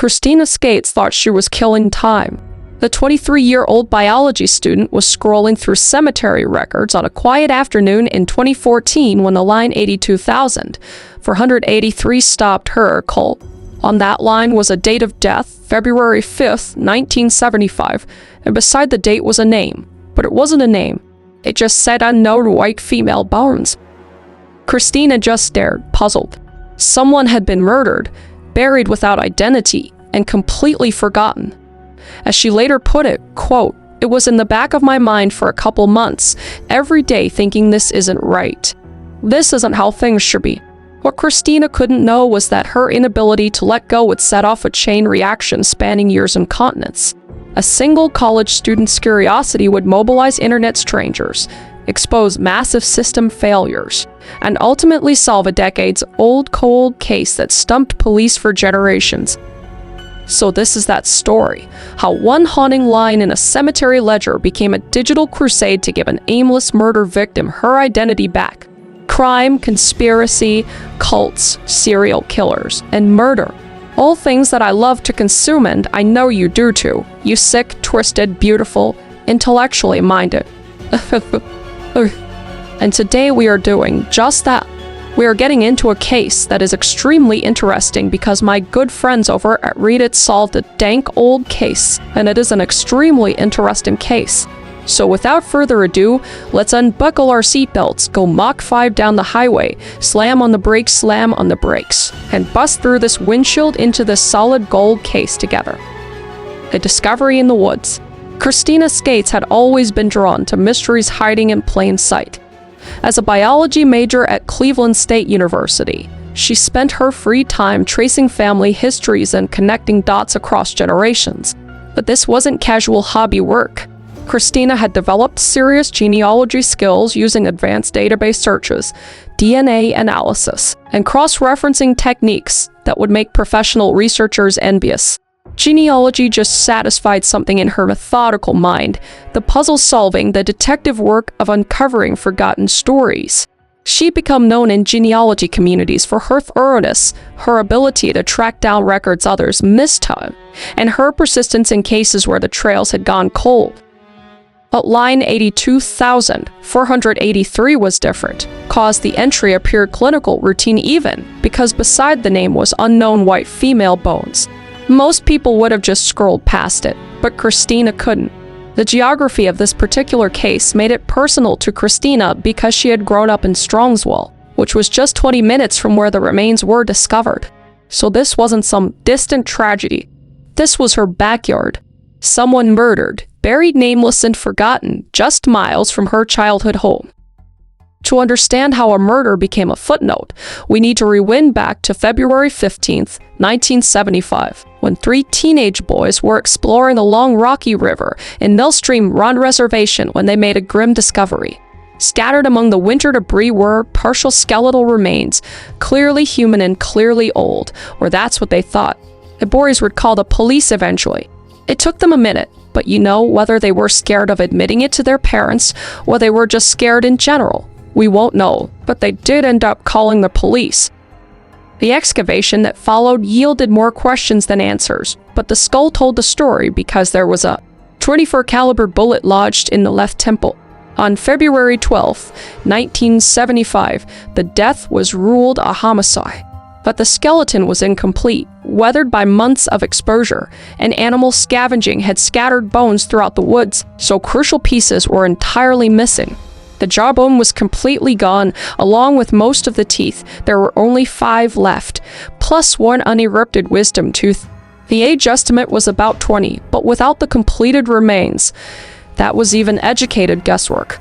Christina Skates thought she was killing time. The 23-year-old biology student was scrolling through cemetery records on a quiet afternoon in 2014 when the line 82,483 stopped her call. On that line was a date of death, February 5th, 1975, and beside the date was a name. But it wasn't a name. It just said unknown white female bones. Christina just stared, puzzled. Someone had been murdered, buried without identity, and completely forgotten. As she later put it, quote, "It was in the back of my mind for a couple months, every day thinking this isn't right. This isn't how things should be." What Christina couldn't know was that her inability to let go would set off a chain reaction spanning years and continents. A single college student's curiosity would mobilize internet strangers, expose massive system failures, and ultimately solve a decades-old cold case that stumped police for generations. So this is that story, how one haunting line in a cemetery ledger became a digital crusade to give an aimless murder victim her identity back. Crime, conspiracy, cults, serial killers, and murder. All things that I love to consume, and I know you do too. You sick, twisted, beautiful, intellectually minded. And today we are doing just that. We are getting into a case that is extremely interesting because my good friends over at Reddit solved a dank old case, and it is an extremely interesting case. So without further ado, let's unbuckle our seatbelts, go Mach 5 down the highway, slam on the brakes, slam on the brakes, and bust through this windshield into this solid gold case together. A discovery in the woods. Christina Skates had always been drawn to mysteries hiding in plain sight. As a biology major at Cleveland State University, she spent her free time tracing family histories and connecting dots across generations. But this wasn't casual hobby work. Christina had developed serious genealogy skills using advanced database searches, DNA analysis, and cross-referencing techniques that would make professional researchers envious. Genealogy just satisfied something in her methodical mind, the puzzle solving, the detective work of uncovering forgotten stories. She'd become known in genealogy communities for her thoroughness, her ability to track down records others missed, and her persistence in cases where the trails had gone cold. But line 82,483 was different, caused the entry appear clinical routine even, because beside the name was unknown white female bones. Most people would have just scrolled past it, but Christina couldn't. The geography of this particular case made it personal to Christina because she had grown up in Strongswell, which was just 20 minutes from where the remains were discovered. So this wasn't some distant tragedy. This was her backyard. Someone murdered, buried nameless and forgotten, just miles from her childhood home. To understand how a murder became a footnote, we need to rewind back to February 15th, 1975, when 3 teenage boys were exploring the Long Rocky River in Millstream Run Reservation when they made a grim discovery. Scattered among the winter debris were partial skeletal remains, clearly human and clearly old, or that's what they thought. The boys would call the police eventually. It took them a minute, but whether they were scared of admitting it to their parents or they were just scared in general, we won't know, but they did end up calling the police. The excavation that followed yielded more questions than answers, but the skull told the story because there was a .24 caliber bullet lodged in the left temple. On February 12, 1975, the death was ruled a homicide. But the skeleton was incomplete, weathered by months of exposure, and animal scavenging had scattered bones throughout the woods, so crucial pieces were entirely missing. The jawbone was completely gone, along with most of the teeth. There were only 5 left, plus 1 unerupted wisdom tooth. The age estimate was about 20, but without the completed remains, that was even educated guesswork.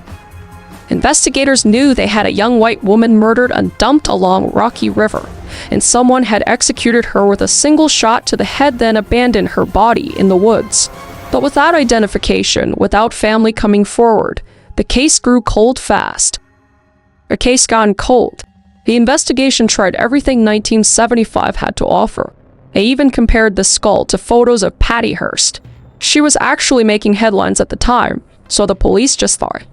Investigators knew they had a young white woman murdered and dumped along Rocky River, and someone had executed her with a single shot to the head, then abandoned her body in the woods. But without identification, without family coming forward, the case grew cold fast. A case gone cold. The investigation tried everything 1975 had to offer. They even compared the skull to photos of Patty Hearst. She was actually making headlines at the time, so the police just thought,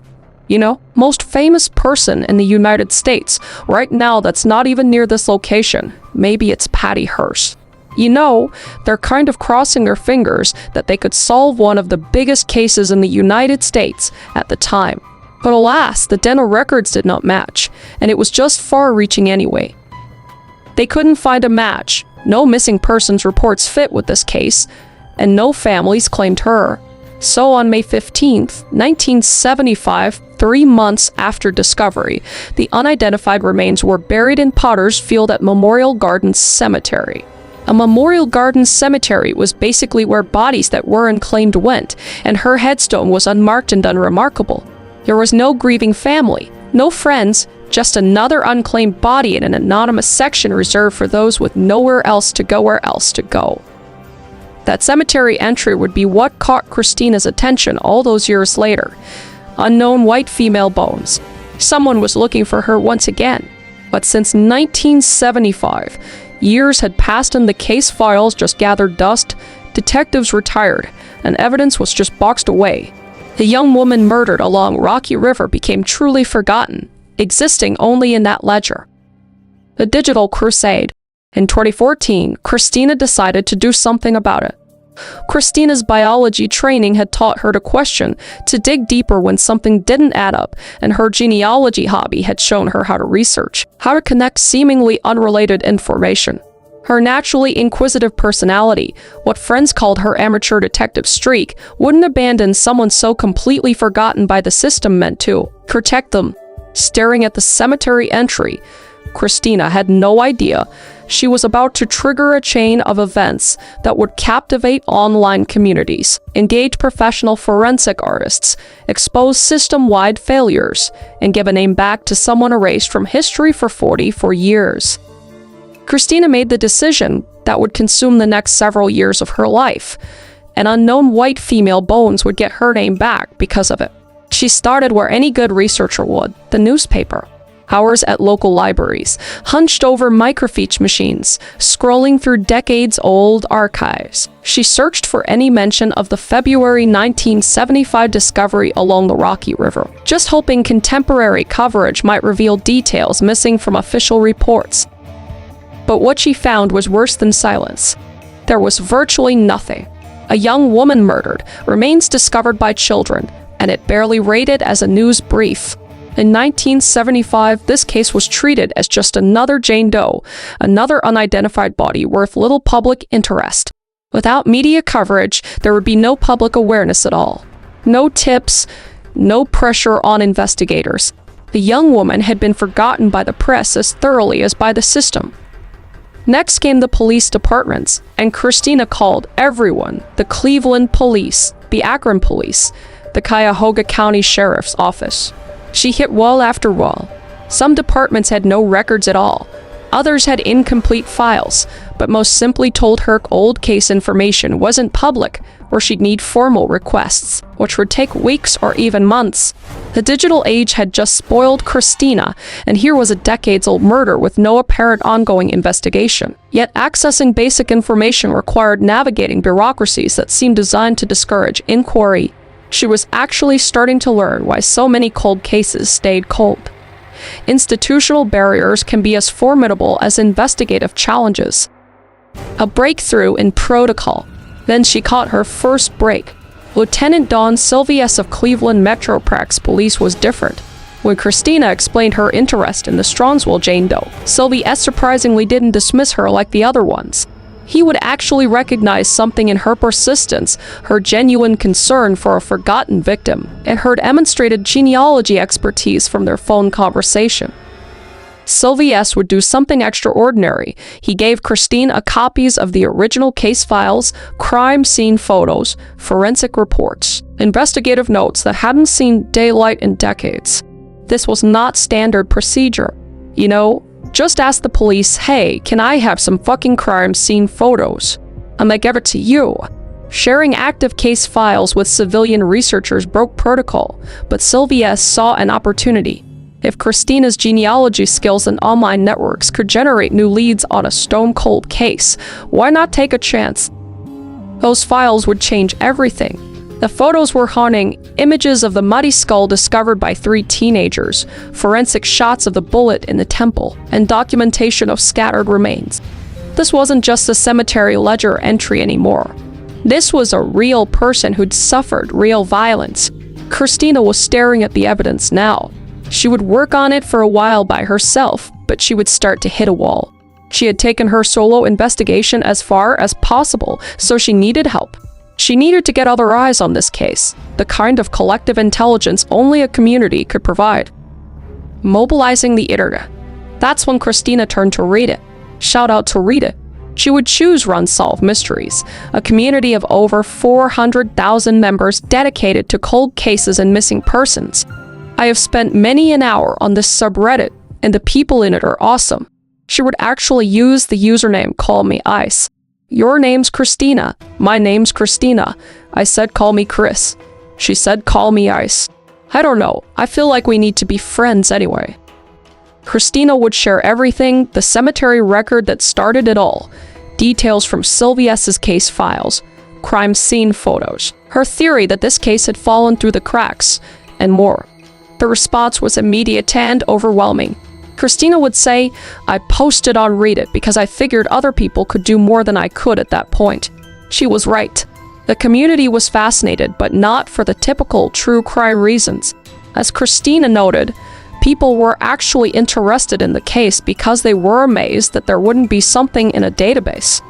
most famous person in the United States right now that's not even near this location. Maybe it's Patty Hearst. You know, they're kind of crossing their fingers that they could solve one of the biggest cases in the United States at the time. But alas, the dental records did not match, and it was just far-reaching anyway. They couldn't find a match, no missing persons reports fit with this case, and no families claimed her. So on May 15th, 1975, 3 months after discovery, the unidentified remains were buried in Potter's Field at Memorial Gardens Cemetery. A Memorial Gardens cemetery was basically where bodies that were unclaimed went, and her headstone was unmarked and unremarkable. There was no grieving family, no friends, just another unclaimed body in an anonymous section reserved for those with nowhere else to go. That cemetery entry would be what caught Christina's attention all those years later. Unknown white female bones. Someone was looking for her once again. But since 1975, years had passed and the case files just gathered dust, detectives retired, and evidence was just boxed away. The young woman murdered along Rocky River became truly forgotten, existing only in that ledger. The digital crusade. In 2014, Christina decided to do something about it. Christina's biology training had taught her to question, to dig deeper when something didn't add up, and her genealogy hobby had shown her how to research, how to connect seemingly unrelated information. Her naturally inquisitive personality, what friends called her amateur detective streak, wouldn't abandon someone so completely forgotten by the system meant to protect them. Staring at the cemetery entry, Christina had no idea she was about to trigger a chain of events that would captivate online communities, engage professional forensic artists, expose system-wide failures, and give a name back to someone erased from history for 44 years. Christina made the decision that would consume the next several years of her life. An unknown white female bones would get her name back because of it. She started where any good researcher would, the newspaper. Hours at local libraries, hunched over microfiche machines, scrolling through decades-old archives. She searched for any mention of the February 1975 discovery along the Rocky River, just hoping contemporary coverage might reveal details missing from official reports. But what she found was worse than silence. There was virtually nothing. A young woman murdered, remains discovered by children, and it barely rated as a news brief. In 1975, this case was treated as just another Jane Doe, another unidentified body worth little public interest. Without media coverage, there would be no public awareness at all. No tips, no pressure on investigators. The young woman had been forgotten by the press as thoroughly as by the system. Next came the police departments, and Christina called everyone: the Cleveland Police, the Akron Police, the Cuyahoga County Sheriff's Office. She hit wall after wall. Some departments had no records at all. Others had incomplete files, but most simply told her old case information wasn't public, or she'd need formal requests, which would take weeks or even months. The digital age had just spoiled Christina, and here was a decades-old murder with no apparent ongoing investigation. Yet accessing basic information required navigating bureaucracies that seemed designed to discourage inquiry. She was actually starting to learn why so many cold cases stayed cold. Institutional barriers can be as formidable as investigative challenges. A breakthrough in protocol. Then she caught her first break. Lieutenant Dawn Sylvius of Cleveland Metroprax Police was different. When Christina explained her interest in the Strongsville Jane Doe, Sylvius surprisingly didn't dismiss her like the other ones. He would actually recognize something in her persistence, her genuine concern for a forgotten victim, and her demonstrated genealogy expertise from their phone conversation. Sylvius would do something extraordinary. He gave Christina copies of the original case files, crime scene photos, forensic reports, investigative notes that hadn't seen daylight in decades. This was not standard procedure. You know, just ask the police, hey, can I have some fucking crime scene photos? And they give it to you. Sharing active case files with civilian researchers broke protocol, but Sylvius saw an opportunity. If Christina's genealogy skills and online networks could generate new leads on a stone-cold case, why not take a chance? Those files would change everything. The photos were haunting: images of the muddy skull discovered by 3 teenagers, forensic shots of the bullet in the temple, and documentation of scattered remains. This wasn't just a cemetery ledger entry anymore. This was a real person who'd suffered real violence. Christina was staring at the evidence now. She would work on it for a while by herself, but she would start to hit a wall. She had taken her solo investigation as far as possible, so she needed help. She needed to get other eyes on this case, the kind of collective intelligence only a community could provide. Mobilizing the internet. That's when Christina turned to Reddit. Shout out to Reddit. She would choose Run Solve Mysteries, a community of over 400,000 members dedicated to cold cases and missing persons. I have spent many an hour on this subreddit, and the people in it are awesome. She would actually use the username KallMeKris. Your name's Christina. My name's Christina. I said KallMeKris. She said KallMeKris. I don't know. I feel like we need to be friends anyway. Christina would share everything, the cemetery record that started it all, details from Sylvia's case files, crime scene photos, her theory that this case had fallen through the cracks, and more. The response was immediate and overwhelming. Christina would say, I posted on Reddit because I figured other people could do more than I could at that point. She was right. The community was fascinated, but not for the typical true crime reasons. As Christina noted, people were actually interested in the case because they were amazed that there wouldn't be something in a database.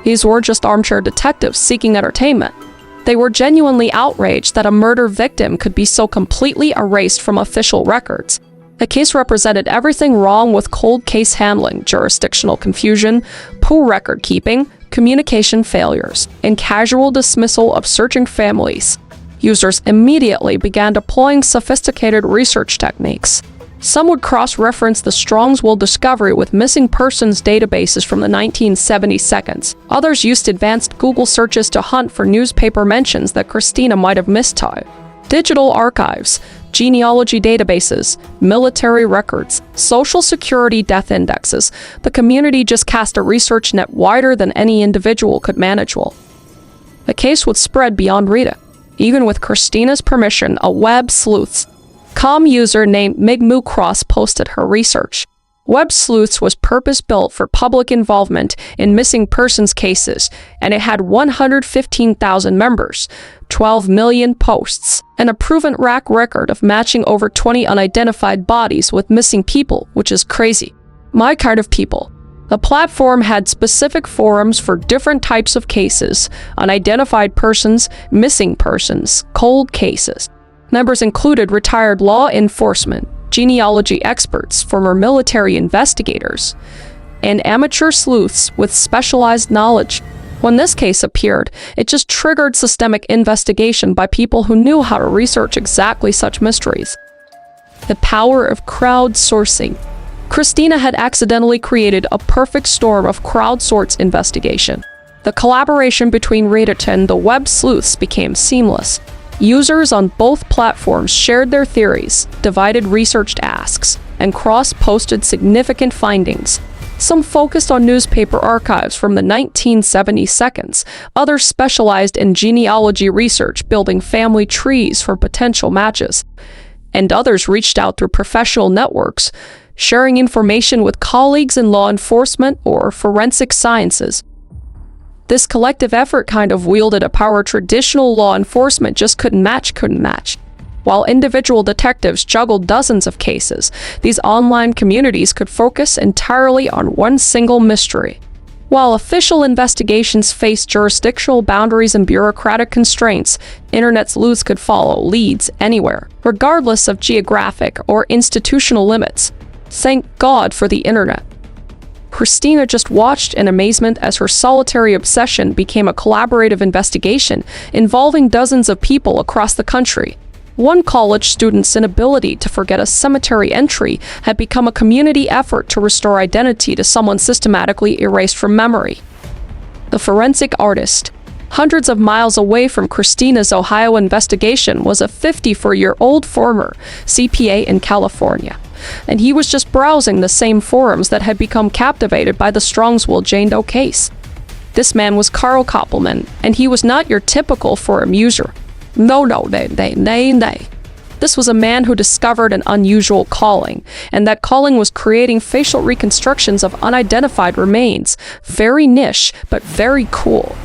These were just armchair detectives seeking entertainment. They were genuinely outraged that a murder victim could be so completely erased from official records. The case represented everything wrong with cold case handling, jurisdictional confusion, poor record keeping, communication failures, and casual dismissal of searching families. Users immediately began deploying sophisticated research techniques. Some would cross-reference the Strong's Will discovery with missing persons databases from the 1970s. Others used advanced Google searches to hunt for newspaper mentions that Christina might have missed. Digital archives, genealogy databases, military records, social security death indexes. The community just cast a research net wider than any individual could manage. The case would spread beyond Reddit. Even with Christina's permission, a web sleuth.com user named KallMeKris posted her research. Web Sleuths was purpose-built for public involvement in missing persons cases, and it had 115,000 members, 12 million posts, and a proven track record of matching over 20 unidentified bodies with missing people, which is crazy. My kind of people. The platform had specific forums for different types of cases, unidentified persons, missing persons, cold cases. Members included retired law enforcement, genealogy experts, former military investigators, and amateur sleuths with specialized knowledge. When this case appeared, it just triggered systemic investigation by people who knew how to research exactly such mysteries. The power of crowdsourcing. Christina had accidentally created a perfect storm of crowdsourced investigation. The collaboration between Reddit and the web sleuths became seamless. Users on both platforms shared their theories, divided research tasks, and cross-posted significant findings. Some focused on newspaper archives from the 1970s. Others specialized in genealogy research, building family trees for potential matches. And others reached out through professional networks, sharing information with colleagues in law enforcement or forensic sciences. This collective effort kind of wielded a power traditional law enforcement just couldn't match. While individual detectives juggled dozens of cases, these online communities could focus entirely on one single mystery. While official investigations faced jurisdictional boundaries and bureaucratic constraints, internet sleuths could follow leads anywhere, regardless of geographic or institutional limits. Thank God for the internet. Christina just watched in amazement as her solitary obsession became a collaborative investigation involving dozens of people across the country. One college student's inability to forget a cemetery entry had become a community effort to restore identity to someone systematically erased from memory. The forensic artist. Hundreds of miles away from Christina's Ohio investigation was a 54-year-old former CPA in California. And he was just browsing the same forums that had become captivated by the Strong's Will Jane Doe case. This man was Carl Koppelman, and he was not your typical forum user. No. This was a man who discovered an unusual calling, and that calling was creating facial reconstructions of unidentified remains. Very niche, but very cool.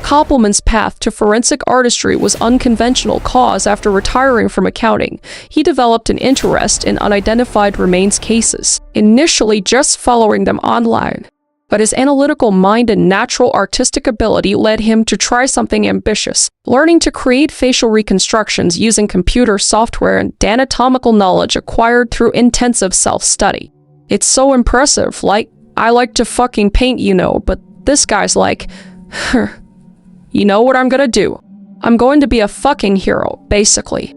KallMeKris' path to forensic artistry was unconventional cause after retiring from accounting. He developed an interest in unidentified remains cases, initially just following them online. But his analytical mind and natural artistic ability led him to try something ambitious, learning to create facial reconstructions using computer software and anatomical knowledge acquired through intensive self-study. It's so impressive, I like to fucking paint, but this guy's like, you know what I'm gonna do? I'm going to be a fucking hero, basically.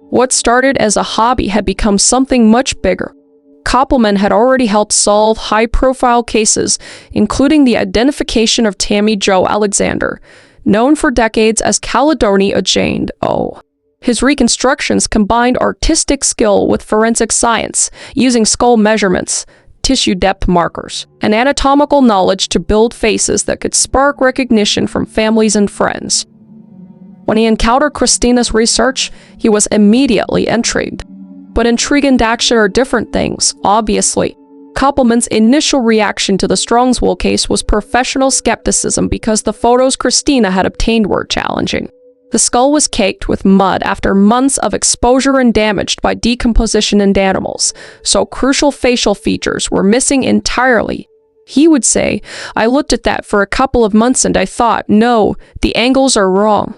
What started as a hobby had become something much bigger. KallMeKris had already helped solve high-profile cases, including the identification of Tammy Jo Alexander, known for decades as Caledonia Jane Doe. His reconstructions combined artistic skill with forensic science, using skull measurements, tissue depth markers, and anatomical knowledge to build faces that could spark recognition from families and friends. When he encountered Christina's research, he was immediately intrigued. But intrigue and action are different things, obviously. KallMeKris' initial reaction to the Strongswell case was professional skepticism because the photos Christina had obtained were challenging. The skull was caked with mud after months of exposure and damaged by decomposition in animals, so crucial facial features were missing entirely. He would say, "I looked at that for a couple of months and I thought, no, the angles are wrong.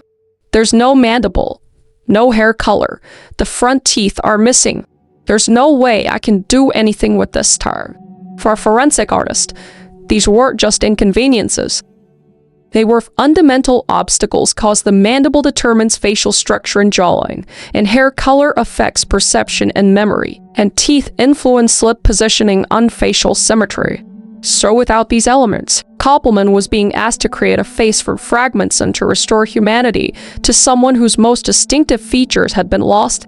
There's no mandible. No hair color. The front teeth are missing. There's no way I can do anything with this tarn." For a forensic artist, these weren't just inconveniences. They were fundamental obstacles because the mandible determines facial structure and jawline, and hair color affects perception and memory, and teeth influence lip positioning and facial symmetry. So without these elements, KallMeKris was being asked to create a face from fragments and to restore humanity to someone whose most distinctive features had been lost.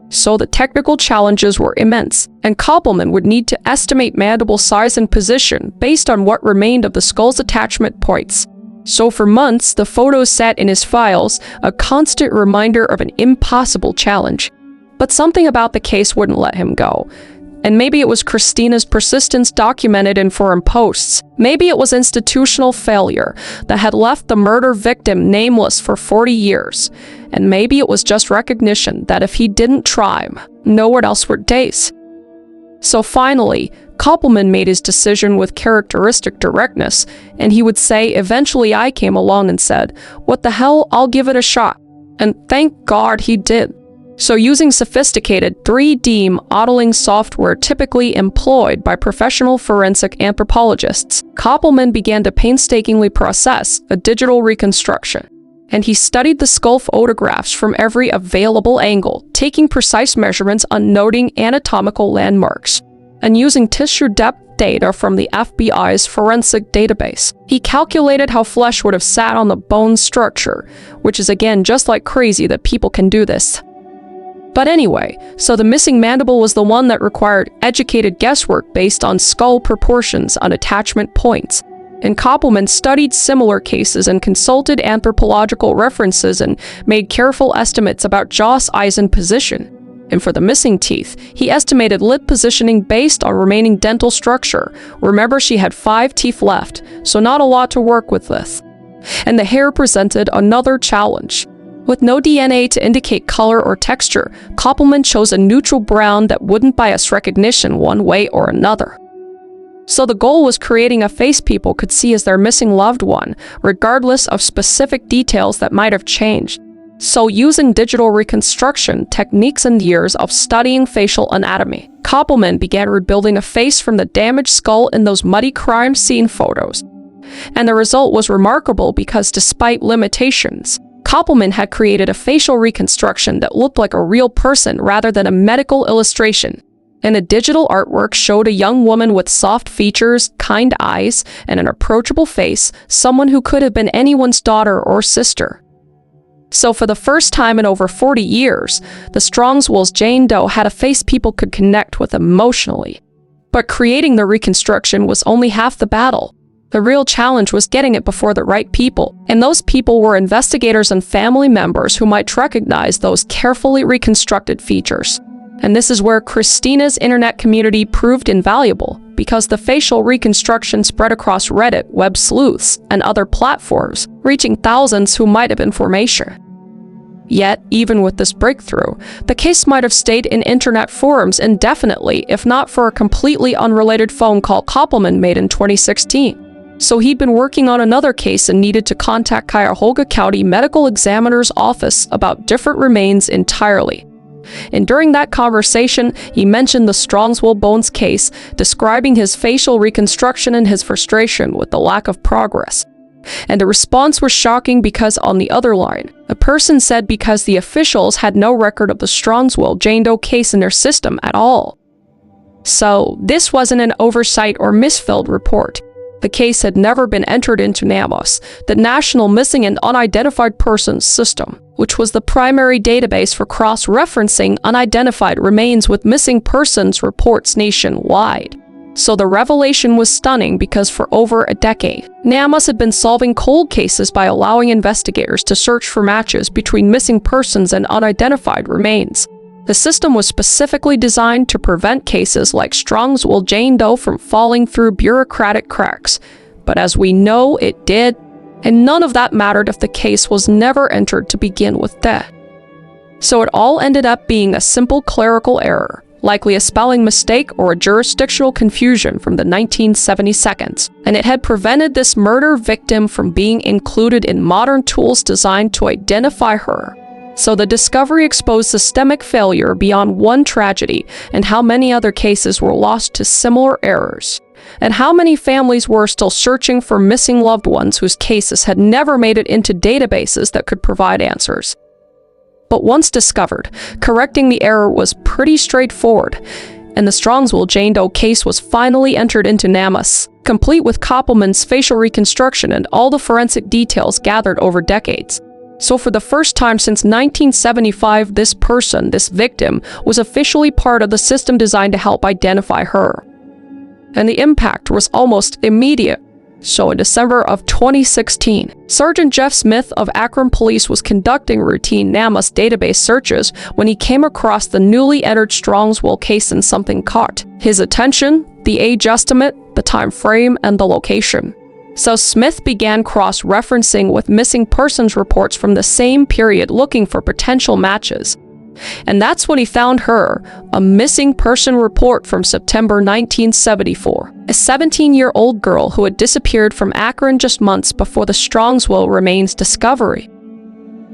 So the technical challenges were immense, and KallMeKris would need to estimate mandible size and position based on what remained of the skull's attachment points. So for months, the photos sat in his files, a constant reminder of an impossible challenge. But something about the case wouldn't let him go. And maybe it was Christina's persistence documented in forum posts. Maybe it was institutional failure that had left the murder victim nameless for 40 years. And maybe it was just recognition that if he didn't try, no one else would taste. So finally, KallMeKris made his decision with characteristic directness, and he would say, eventually I came along and said, "What the hell, I'll give it a shot." And thank God he did. So using sophisticated 3D modeling software typically employed by professional forensic anthropologists, KallMeKris began to painstakingly process a digital reconstruction. And he studied the skull photographs from every available angle, taking precise measurements on noting anatomical landmarks. And using tissue depth data from the FBI's forensic database, he calculated how flesh would have sat on the bone structure, which is again just like crazy that people can do this. But anyway, so the missing mandible was the one that required educated guesswork based on skull proportions on attachment points. And KallMeKris studied similar cases and consulted anthropological references and made careful estimates about jaw size and position. And for the missing teeth, he estimated lip positioning based on remaining dental structure. Remember, she had 5 teeth left, so not a lot to work with this. And the hair presented another challenge. With no DNA to indicate color or texture, KallMeKris chose a neutral brown that wouldn't bias recognition one way or another. So the goal was creating a face people could see as their missing loved one, regardless of specific details that might have changed. So using digital reconstruction techniques and years of studying facial anatomy, KallMeKris began rebuilding a face from the damaged skull in those muddy crime scene photos. And the result was remarkable because despite limitations, KallMeKris had created a facial reconstruction that looked like a real person rather than a medical illustration. And the digital artwork showed a young woman with soft features, kind eyes, and an approachable face, someone who could have been anyone's daughter or sister. So for the first time in over 40 years, the Strongswell's Jane Doe had a face people could connect with emotionally. But creating the reconstruction was only half the battle. The real challenge was getting it before the right people, and those people were investigators and family members who might recognize those carefully reconstructed features. And this is where Christina's internet community proved invaluable, because the facial reconstruction spread across Reddit, web sleuths, and other platforms, reaching thousands who might have information. Yet, even with this breakthrough, the case might have stayed in internet forums indefinitely if not for a completely unrelated phone call KallMeKris made in 2016. So he'd been working on another case and needed to contact Cuyahoga County Medical Examiner's office about different remains entirely. And during that conversation, he mentioned the Strongswell Bones case, describing his facial reconstruction and his frustration with the lack of progress. And the response was shocking because on the other line, a person said because the officials had no record of the Strongswell Jane Doe case in their system at all. So, this wasn't an oversight or misfilled report. The case had never been entered into NamUs, the National Missing and Unidentified Persons System, which was the primary database for cross-referencing unidentified remains with missing persons reports nationwide. So the revelation was stunning because for over a decade, NamUs had been solving cold cases by allowing investigators to search for matches between missing persons and unidentified remains. The system was specifically designed to prevent cases like Strongswell Jane Doe from falling through bureaucratic cracks. But as we know, it did, and none of that mattered if the case was never entered to begin with that. So it all ended up being a simple clerical error, likely a spelling mistake or a jurisdictional confusion from the 1972, and it had prevented this murder victim from being included in modern tools designed to identify her. So the discovery exposed systemic failure beyond one tragedy and how many other cases were lost to similar errors, and how many families were still searching for missing loved ones whose cases had never made it into databases that could provide answers. But once discovered, correcting the error was pretty straightforward, and the Strongswell Jane Doe case was finally entered into NamUs, complete with KallMeKris's facial reconstruction and all the forensic details gathered over decades. So for the first time since 1975, this person, this victim, was officially part of the system designed to help identify her. And the impact was almost immediate. So in December of 2016, Sergeant Jeff Smith of Akron Police was conducting routine NamUs database searches when he came across the newly entered Strongswell case and something caught his attention: the age estimate, the time frame, and the location. So Smith began cross-referencing with missing persons reports from the same period looking for potential matches. And that's when he found her, a missing person report from September 1974, a 17-year-old girl who had disappeared from Akron just months before the Strongswell remains discovery.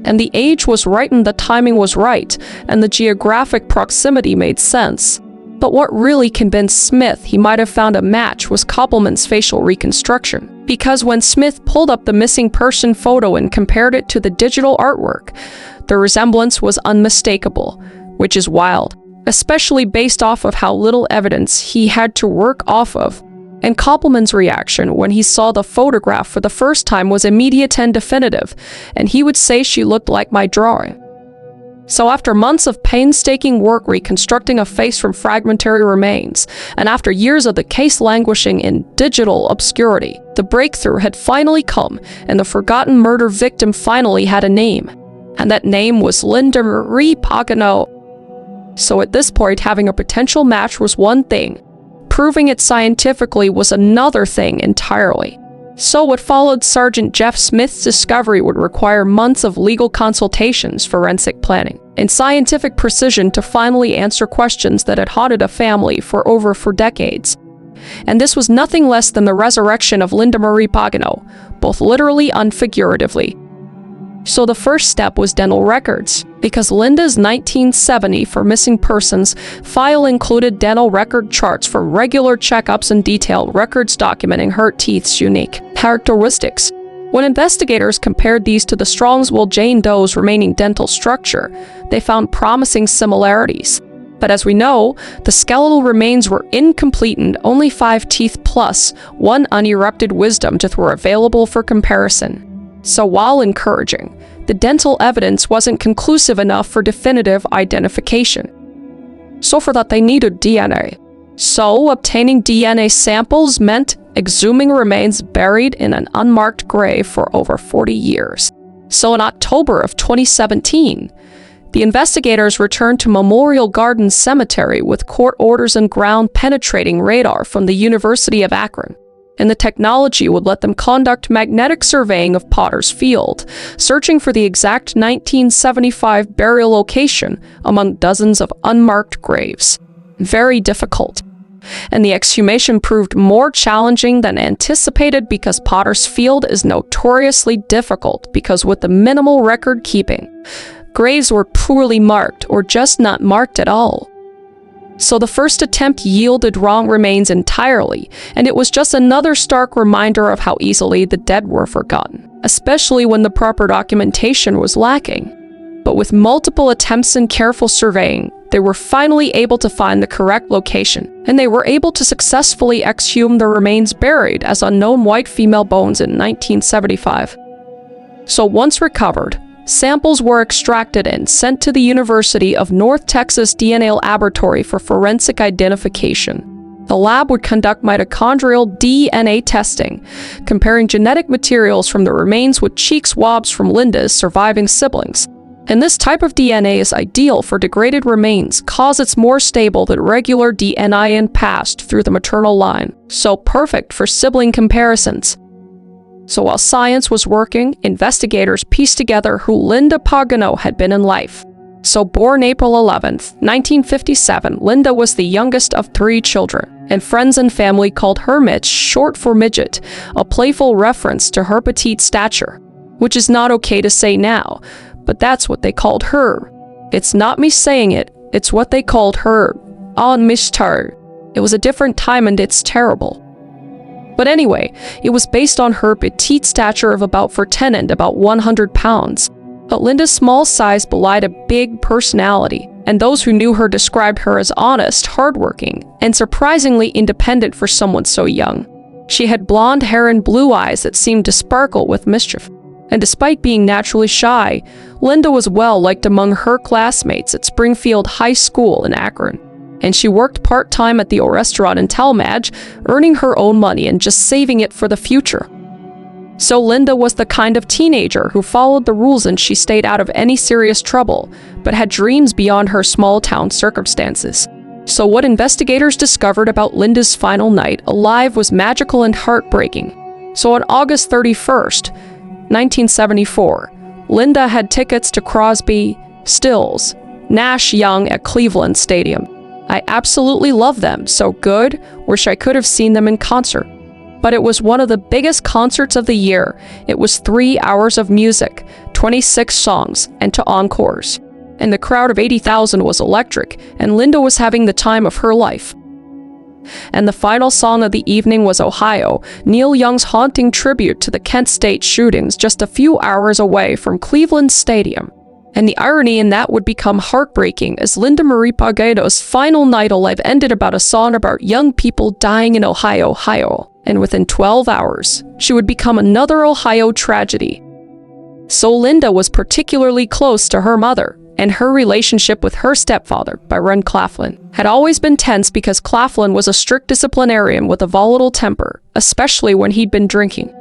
And the age was right and the timing was right, and the geographic proximity made sense. But what really convinced Smith he might have found a match was KallMeKris's facial reconstruction. Because when Smith pulled up the missing person photo and compared it to the digital artwork, the resemblance was unmistakable, which is wild, especially based off of how little evidence he had to work off of. And KallMeKris's reaction when he saw the photograph for the first time was immediate and definitive, and he would say she looked like my drawing. So after months of painstaking work reconstructing a face from fragmentary remains, and after years of the case languishing in digital obscurity, the breakthrough had finally come, and the forgotten murder victim finally had a name. And that name was Linda Marie Pagano. So at this point, having a potential match was one thing. Proving it scientifically was another thing entirely. So what followed Sergeant Jeff Smith's discovery would require months of legal consultations, forensic planning, and scientific precision to finally answer questions that had haunted a family for over 4 decades. And this was nothing less than the resurrection of Linda Marie Pagano, both literally and figuratively. So the first step was dental records, because Linda's 1970 for missing persons file included dental record charts from regular checkups and detailed records documenting her teeth's unique characteristics. When investigators compared these to the Strongswell Jane Doe's remaining dental structure, they found promising similarities. But as we know, the skeletal remains were incomplete and only 5 teeth plus 1 unerupted wisdom teeth were available for comparison. So while encouraging, the dental evidence wasn't conclusive enough for definitive identification. So for that they needed DNA. So obtaining DNA samples meant exhuming remains buried in an unmarked grave for over 40 years. So in October of 2017, the investigators returned to Memorial Gardens Cemetery with court orders and ground-penetrating radar from the University of Akron. And the technology would let them conduct magnetic surveying of Potter's Field, searching for the exact 1975 burial location among dozens of unmarked graves. Very difficult. And the exhumation proved more challenging than anticipated because Potter's Field is notoriously difficult because with the minimal record keeping, graves were poorly marked or just not marked at all. So the first attempt yielded wrong remains entirely, and it was just another stark reminder of how easily the dead were forgotten, especially when the proper documentation was lacking. But with multiple attempts and careful surveying, they were finally able to find the correct location, and they were able to successfully exhume the remains buried as unknown white female bones in 1975. So once recovered, samples were extracted and sent to the University of North Texas DNA Laboratory for forensic identification. The lab would conduct mitochondrial DNA testing, comparing genetic materials from the remains with cheek swabs from Linda's surviving siblings. And this type of DNA is ideal for degraded remains, cause it's more stable than regular DNA and passed through the maternal line, so perfect for sibling comparisons. So while science was working, investigators pieced together who Linda Pagano had been in life. So born April 11th, 1957, Linda was the youngest of 3 children, and friends and family called her Mitch, short for midget, a playful reference to her petite stature, which is not okay to say now, but that's what they called her. It's not me saying it, it's what they called her. On Mishtar. It was a different time and it's terrible. But anyway, it was based on her petite stature of about 4'10" and about 100 pounds. But Linda's small size belied a big personality, and those who knew her described her as honest, hardworking, and surprisingly independent for someone so young. She had blonde hair and blue eyes that seemed to sparkle with mischief. And despite being naturally shy, Linda was well liked among her classmates at Springfield High School in Akron. And she worked part-time at the restaurant in Talmadge, earning her own money and just saving it for the future. So Linda was the kind of teenager who followed the rules and she stayed out of any serious trouble, but had dreams beyond her small-town circumstances. So what investigators discovered about Linda's final night alive was magical and heartbreaking. So on August 31st, 1974, Linda had tickets to Crosby, Stills, Nash Young at Cleveland Stadium. I absolutely love them, so good, wish I could have seen them in concert. But it was one of the biggest concerts of the year. It was 3 hours of music, 26 songs, and 2 encores. And the crowd of 80,000 was electric, and Linda was having the time of her life. And the final song of the evening was Ohio, Neil Young's haunting tribute to the Kent State shootings just a few hours away from Cleveland Stadium. And the irony in that would become heartbreaking as Linda Marie Pagano's final night alive ended about a song about young people dying in Ohio. And within 12 hours, she would become another Ohio tragedy. So Linda was particularly close to her mother, and her relationship with her stepfather, Byron Claflin, had always been tense because Claflin was a strict disciplinarian with a volatile temper, especially when he'd been drinking.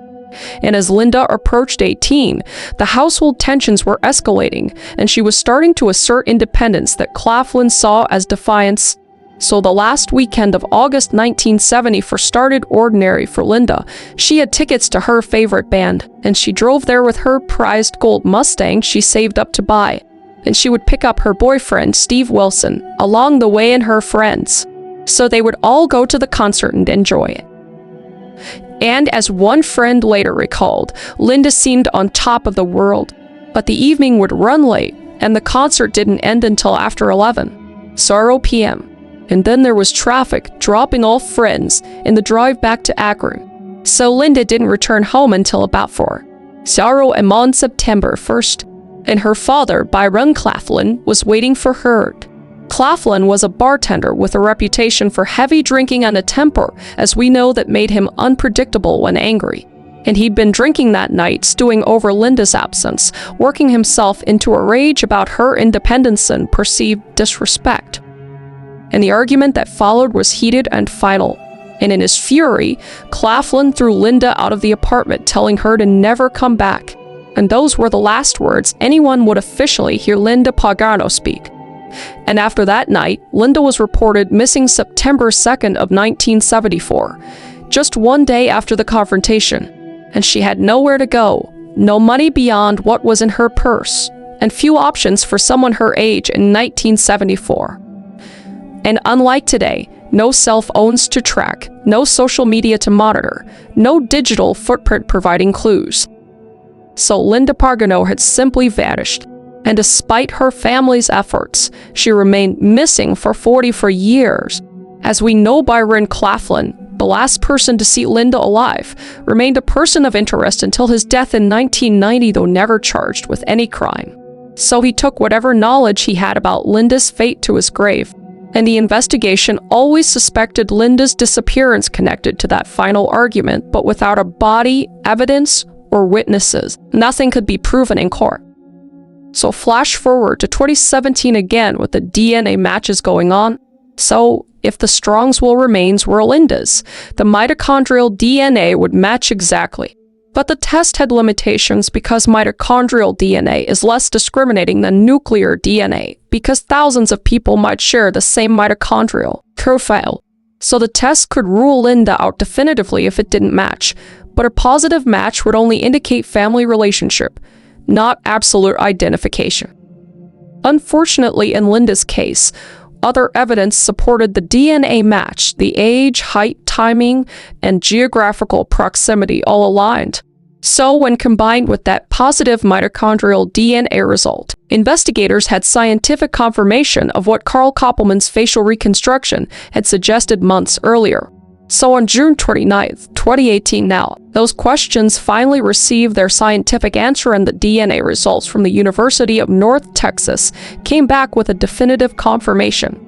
And as Linda approached 18, the household tensions were escalating, and she was starting to assert independence that Claflin saw as defiance. So the last weekend of August 1970 started ordinary for Linda. She had tickets to her favorite band, and she drove there with her prized gold Mustang she saved up to buy. And she would pick up her boyfriend, Steve Wilson, along the way and her friends. So they would all go to the concert and enjoy it. And as one friend later recalled, Linda seemed on top of the world. But the evening would run late, and the concert didn't end until after 11 p.m. And then there was traffic, dropping all friends in the drive back to Akron. So Linda didn't return home until about 4 p.m. on September 1st. And her father, Byron Claflin, was waiting for her. Claflin was a bartender with a reputation for heavy drinking and a temper, as we know, that made him unpredictable when angry. And he'd been drinking that night, stewing over Linda's absence, working himself into a rage about her independence and perceived disrespect. And the argument that followed was heated and final. And in his fury, Claflin threw Linda out of the apartment, telling her to never come back. And those were the last words anyone would officially hear Linda Pagano speak. And after that night, Linda was reported missing September 2nd of 1974, just one day after the confrontation. And she had nowhere to go, no money beyond what was in her purse, and few options for someone her age in 1974. And unlike today, no cell phones to track, no social media to monitor, no digital footprint providing clues. So Linda Pagano had simply vanished, and despite her family's efforts, she remained missing for 44 years. As we know, Byron Claflin, the last person to see Linda alive, remained a person of interest until his death in 1990, though never charged with any crime. So he took whatever knowledge he had about Linda's fate to his grave, and the investigation always suspected Linda's disappearance connected to that final argument, but without a body, evidence, or witnesses. Nothing could be proven in court. So flash forward to 2017 again with the DNA matches going on. So if the Strongswell remains were Linda's, the mitochondrial DNA would match exactly. But the test had limitations because mitochondrial DNA is less discriminating than nuclear DNA, because thousands of people might share the same mitochondrial profile. So the test could rule Linda out definitively if it didn't match, but a positive match would only indicate family relationship, not absolute identification. Unfortunately, in Linda's case, other evidence supported the DNA match, the age, height, timing, and geographical proximity all aligned. So when combined with that positive mitochondrial DNA result, investigators had scientific confirmation of what Carl Koppelman's facial reconstruction had suggested months earlier. So on June 29, 2018 now, those questions finally received their scientific answer, and the DNA results from the University of North Texas came back with a definitive confirmation.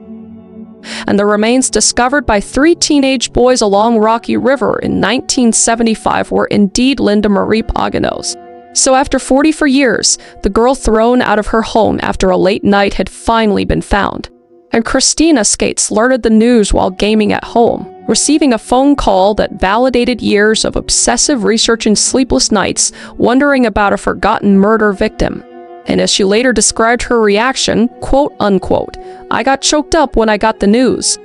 And the remains discovered by 3 teenage boys along Rocky River in 1975 were indeed Linda Marie Pagano's. So after 44 years, the girl thrown out of her home after a late night had finally been found. And Christina Skates learned the news while gaming at home, receiving a phone call that validated years of obsessive research and sleepless nights wondering about a forgotten murder victim. And as she later described her reaction, quote unquote, "I got choked up when I got the news.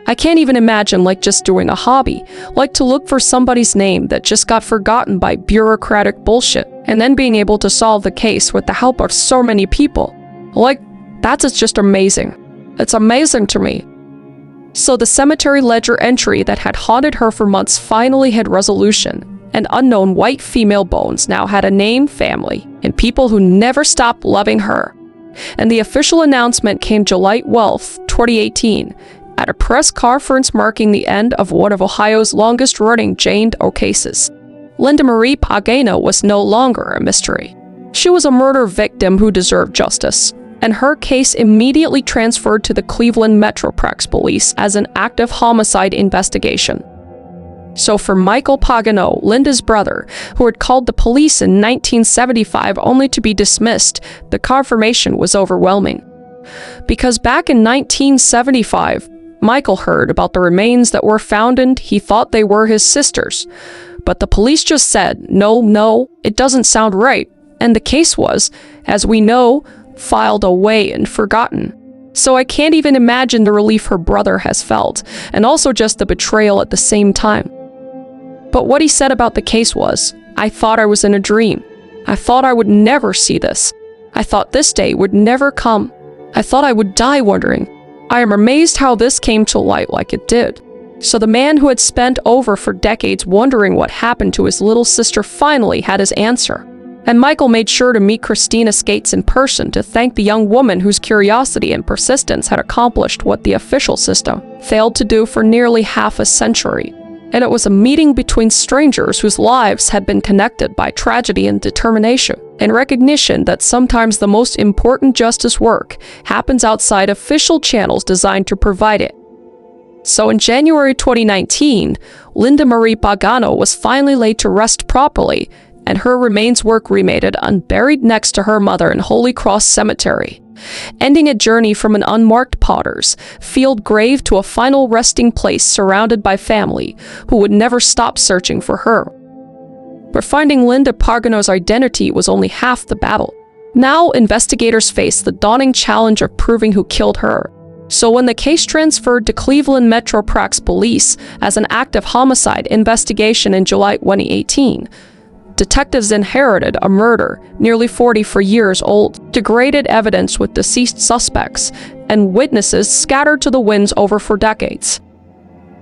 I can't even imagine like just doing a hobby, like to look for somebody's name that just got forgotten by bureaucratic bullshit, and then being able to solve the case with the help of so many people. Like, that's just amazing. It's amazing to me." So the cemetery ledger entry that had haunted her for months finally had resolution, and unknown white female bones now had a name, family, and people who never stopped loving her. And the official announcement came July 12, 2018, at a press conference marking the end of one of Ohio's longest-running Jane Doe cases. Linda Marie Pagano was no longer a mystery. She was a murder victim who deserved justice, and her case immediately transferred to the Cleveland Metroplex Police as an active homicide investigation. So for Michael Pagano, Linda's brother, who had called the police in 1975 only to be dismissed, the confirmation was overwhelming. Because back in 1975, Michael heard about the remains that were found and he thought they were his sisters. But the police just said, no, it doesn't sound right. And the case was, as we know, filed away and forgotten. So I can't even imagine the relief her brother has felt, and also just the betrayal at the same time. But what he said about the case was, "I thought I was in a dream. I thought I would never see this. I thought this day would never come. I thought I would die wondering. I am amazed how this came to light like it did." So the man who had spent over for decades wondering what happened to his little sister finally had his answer. And Michael made sure to meet Christina Skates in person to thank the young woman whose curiosity and persistence had accomplished what the official system failed to do for nearly half a century. And it was a meeting between strangers whose lives had been connected by tragedy and determination, and recognition that sometimes the most important justice work happens outside official channels designed to provide it. So in January 2019, Linda Marie Pagano was finally laid to rest properly, and her remains were cremated and buried next to her mother in Holy Cross Cemetery, ending a journey from an unmarked potter's field grave to a final resting place surrounded by family who would never stop searching for her. But finding Linda Pagano's identity was only half the battle. Now, investigators faced the daunting challenge of proving who killed her. So when the case transferred to Cleveland Metroprax Police as an active homicide investigation in July 2018, detectives inherited a murder nearly 44 years old, degraded evidence with deceased suspects, and witnesses scattered to the winds over for decades.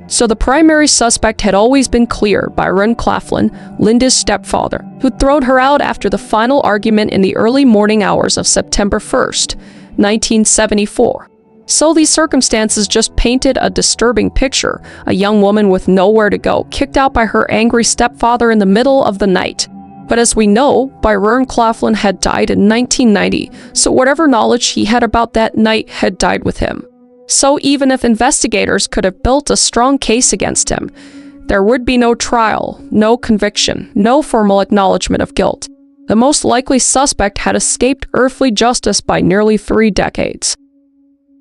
So the primary suspect had always been clear: Byron Claflin, Linda's stepfather, who'd thrown her out after the final argument in the early morning hours of September 1st, 1974. So these circumstances just painted a disturbing picture: a young woman with nowhere to go, kicked out by her angry stepfather in the middle of the night. But as we know, Byron Claflin had died in 1990, so whatever knowledge he had about that night had died with him. So even if investigators could have built a strong case against him, there would be no trial, no conviction, no formal acknowledgement of guilt. The most likely suspect had escaped earthly justice by nearly 3 decades.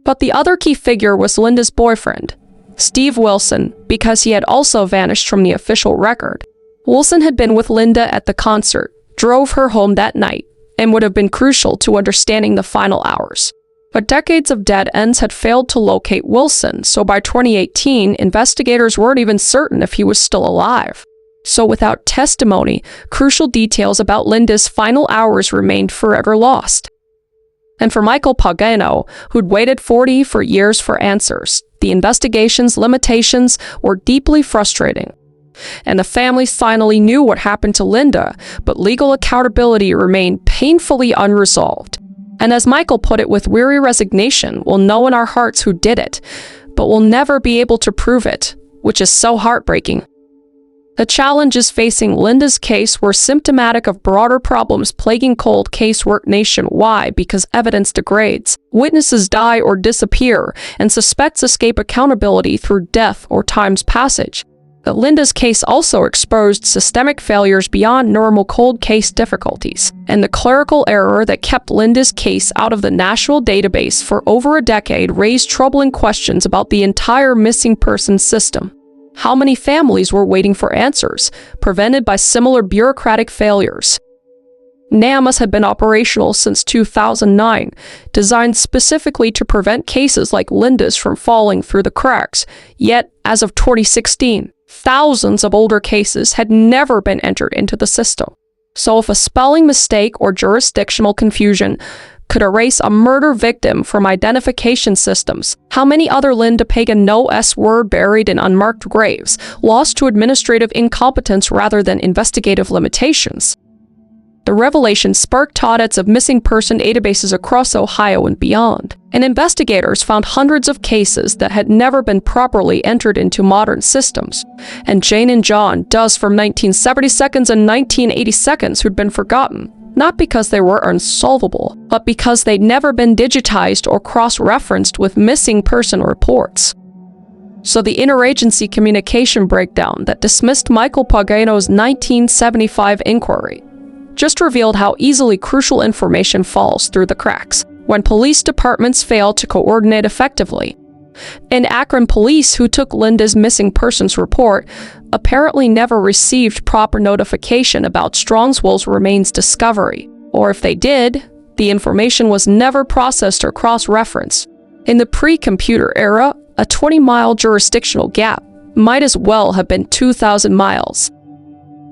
But the other key figure was Linda's boyfriend, Steve Wilson, because he had also vanished from the official record. Wilson had been with Linda at the concert, drove her home that night, and would have been crucial to understanding the final hours. But decades of dead ends had failed to locate Wilson, so by 2018, investigators weren't even certain if he was still alive. So without testimony, crucial details about Linda's final hours remained forever lost. And for Michael Pagano, who'd waited 44 years for answers, the investigation's limitations were deeply frustrating. And the family finally knew what happened to Linda, but legal accountability remained painfully unresolved. And as Michael put it with weary resignation, we'll know in our hearts who did it, but we'll never be able to prove it, which is so heartbreaking. The challenges facing Linda's case were symptomatic of broader problems plaguing cold case work nationwide because evidence degrades, witnesses die or disappear, and suspects escape accountability through death or time's passage. But Linda's case also exposed systemic failures beyond normal cold case difficulties, and the clerical error that kept Linda's case out of the national database for over a decade raised troubling questions about the entire missing persons system. How many families were waiting for answers, prevented by similar bureaucratic failures? NAMAS had been operational since 2009, designed specifically to prevent cases like Linda's from falling through the cracks. Yet, as of 2016, thousands of older cases had never been entered into the system. So if a spelling mistake or jurisdictional confusion could erase a murder victim from identification systems, how many other Linda Pagan no-S were buried in unmarked graves, lost to administrative incompetence rather than investigative limitations? The revelation sparked audits of missing person databases across Ohio and beyond, and investigators found hundreds of cases that had never been properly entered into modern systems. And Jane and John, does from 1972 and 1982 who'd been forgotten, not because they were unsolvable, but because they'd never been digitized or cross-referenced with missing person reports. So the interagency communication breakdown that dismissed Michael Pagano's 1975 inquiry just revealed how easily crucial information falls through the cracks when police departments fail to coordinate effectively. And Akron police, who took Linda's missing persons report, apparently never received proper notification about Strongswell's remains discovery, or if they did, the information was never processed or cross-referenced. In the pre-computer era, a 20-mile jurisdictional gap might as well have been 2,000 miles.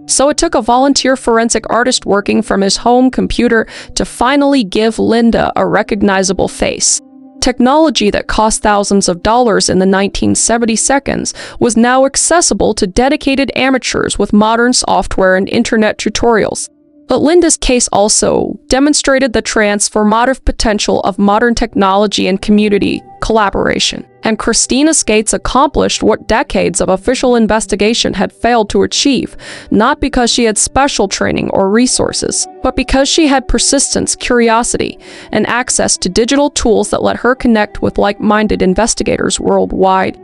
So it took a volunteer forensic artist working from his home computer to finally give Linda a recognizable face. Technology that cost thousands of dollars in the 1970s was now accessible to dedicated amateurs with modern software and internet tutorials. But Linda's case also demonstrated the transformative potential of modern technology and community collaboration. And Christina Skates accomplished what decades of official investigation had failed to achieve, not because she had special training or resources, but because she had persistence, curiosity, and access to digital tools that let her connect with like-minded investigators worldwide.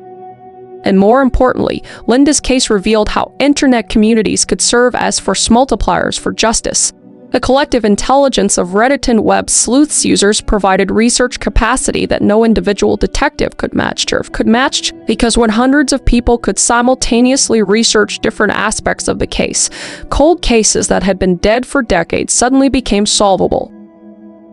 And more importantly, Linda's case revealed how internet communities could serve as force multipliers for justice. The collective intelligence of Reddit and web sleuths users provided research capacity that no individual detective could match, because when hundreds of people could simultaneously research different aspects of the case, cold cases that had been dead for decades suddenly became solvable.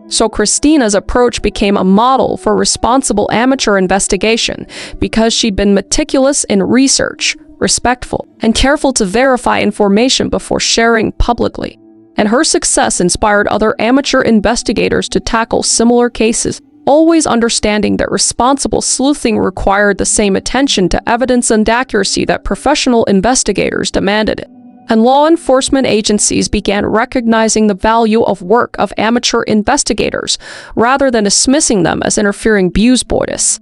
So Christina's approach became a model for responsible amateur investigation because she'd been meticulous in research, respectful, and careful to verify information before sharing publicly. And her success inspired other amateur investigators to tackle similar cases, always understanding that responsible sleuthing required the same attention to evidence and accuracy that professional investigators demanded. And law enforcement agencies began recognizing the value of work of amateur investigators, rather than dismissing them as interfering busboys.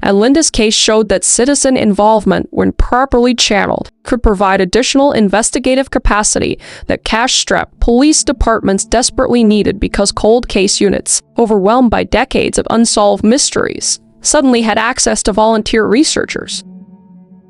And Linda's case showed that citizen involvement, when properly channeled, could provide additional investigative capacity that cash-strapped police departments desperately needed because cold case units, overwhelmed by decades of unsolved mysteries, suddenly had access to volunteer researchers.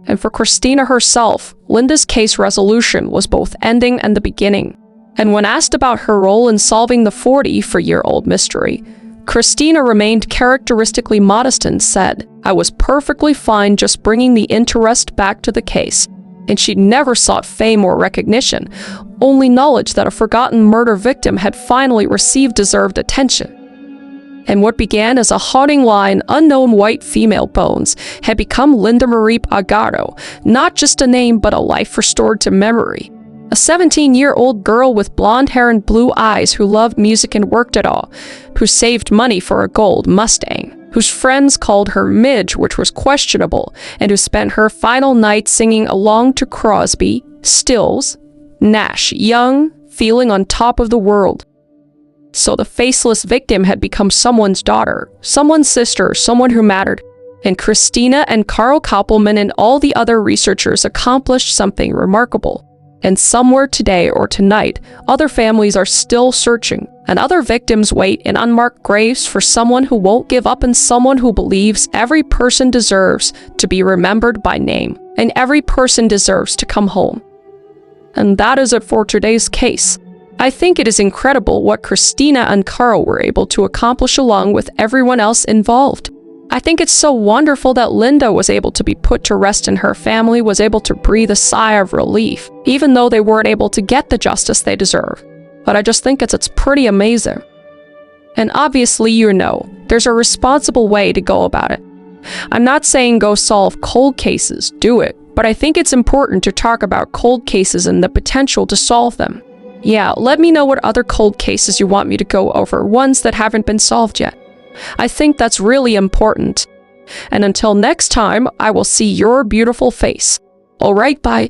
And for Christina herself, Linda's case resolution was both ending and the beginning. And when asked about her role in solving the 44-year-old mystery, Christina remained characteristically modest and said, "I was perfectly fine just bringing the interest back to the case." And she'd never sought fame or recognition, only knowledge that a forgotten murder victim had finally received deserved attention. And what began as a haunting line, "unknown white female bones," had become Linda Marie Agaro, not just a name but a life restored to memory. A 17-year-old girl with blonde hair and blue eyes who loved music and worked it all, who saved money for a gold Mustang, whose friends called her Midge, which was questionable, and who spent her final night singing along to Crosby, Stills, Nash, Young, feeling on top of the world. So the faceless victim had become someone's daughter, someone's sister, someone who mattered. And Christina and Carl Koppelman and all the other researchers accomplished something remarkable. And somewhere today or tonight, other families are still searching, and other victims wait in unmarked graves for someone who won't give up and someone who believes every person deserves to be remembered by name, and every person deserves to come home. And that is it for today's case. I think it is incredible what Christina and Carl were able to accomplish along with everyone else involved. I think it's so wonderful that Linda was able to be put to rest and her family was able to breathe a sigh of relief, even though they weren't able to get the justice they deserve. But I just think it's pretty amazing. And obviously, there's a responsible way to go about it. I'm not saying go solve cold cases, do it, but I think it's important to talk about cold cases and the potential to solve them. Yeah, let me know what other cold cases you want me to go over, ones that haven't been solved yet. I think that's really important. And until next time, I will see your beautiful face. Alright, bye.